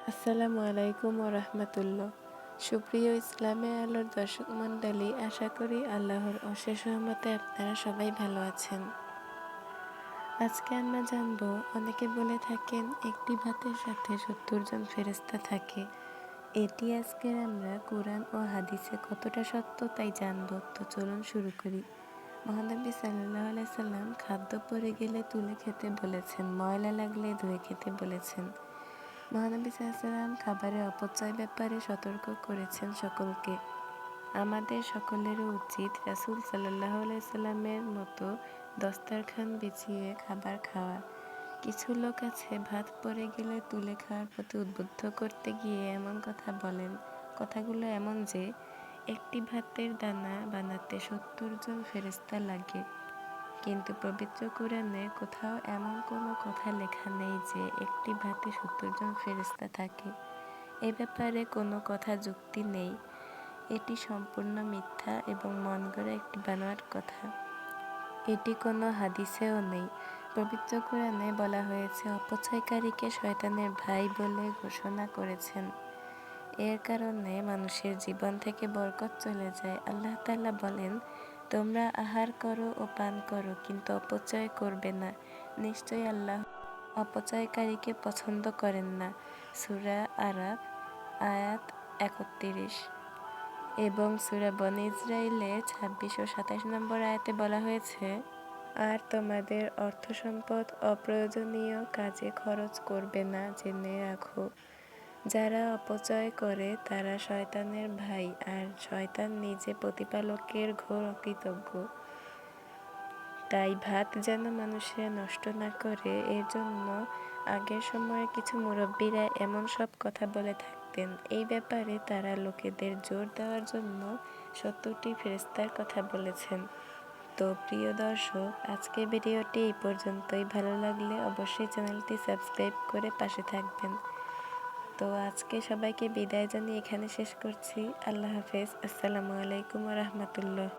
আসসালামু আলাইকুম রাহমাতুল্লাহ। সুপ্রিয় ইসলামে আলোর দর্শক মণ্ডলী, আশা করি আল্লাহর অশেষ রহমতে আপনারা সবাই ভালো আছেন। আজকে আমরা জানব, অনেকে বলে থাকেন একটি ভাতের সাথে ৭০ জন ফেরেশতা থাকে। এটি আজকের আমরা কোরআন ও হাদিসে কতটা সত্য তাই জানব। তো চলুন শুরু করি। মহানবী সাল্লাল্লাহু আলাইহি সাল্লাম খাদ্য পড়ে গেলে তুলে খেতে বলেছেন, ময়লা লাগলে ধুয়ে খেতে বলেছেন। মহানবী সাল্লাল্লাহু খাবারের অপচয় ব্যাপারে সতর্ক করেছেন সকলকে। আমাদের সকলেরও উচিত রাসূল সাল্লাল্লাহু আলাইহি সাল্লামের মতো দস্তরখান বিছিয়ে খাবার খাওয়া। কিছু লোক আছে ভাত পড়ে গেলে তুলে খাওয়ার প্রতি উদ্বুদ্ধ করতে গিয়ে এমন কথা বলেন, কথাগুলো এমন যে একটি ভাতের দানা বানাতে ৭০ জন ফেরেশতা লাগে। কিন্তু পবিত্র কোরআনে কোথাও এমন কোনো কথা লেখা নেই যে একটি ভাতে ৭০ জন ফেরেশতা থাকে। এ ব্যাপারে কোনো কথা যুক্তি নেই। এটি সম্পূর্ণ মিথ্যা এবং মন গড়া একটি বানোয়াট কথা। এটি কোনো হাদিসেও নেই। পবিত্র কোরআনে বলা হয়েছে, অপচয়কারীকে শয়তানের ভাই বলে ঘোষণা করেছেন। এর কারণে মানুষের জীবন থেকে বরকত চলে যায়। আল্লাহ তাআলা বলেন, তোমরা আহার করো ও পান করো, কিন্তু অপচয় করবে না। নিশ্চয়ই আল্লাহ অপচয়কারীকে পছন্দ করেন না। সূরা আরাফ আয়াত ৩১ এবং সূরা বনী ইসরাঈলের ২৬ ও ২৭ নম্বর আয়াতে বলা হয়েছে, আর তোমাদের অর্থসম্পদ অপ্রয়োজনীয় কাজে খরচ করবে না, জেনে রাখো, যারা অপচয় করে তারা শয়তানের ভাই, আর শয়তান নিজে প্রতিপালকের ঘোর অকৃতজ্ঞ। তাই ভাত যেন মানুষেরা নষ্ট না করে, এর জন্য আগের সময়ে কিছু মুরব্বীরা এমন সব কথা বলে থাকতেন। এই ব্যাপারে তারা লোকেদের জোর দেওয়ার জন্য ৭০টি ফেরেশতার কথা বলেছেন। তো প্রিয় দর্শক, আজকের ভিডিওটি এই পর্যন্তই। ভালো লাগলে অবশ্যই চ্যানেলটি সাবস্ক্রাইব করে পাশে থাকবেন। তো আজকে সবাইকে বিদায় জানিয়ে এখানে শেষ করছি। আল্লাহ হাফেজ। আসসালামু আলাইকুম রাহমাতুল্লাহ।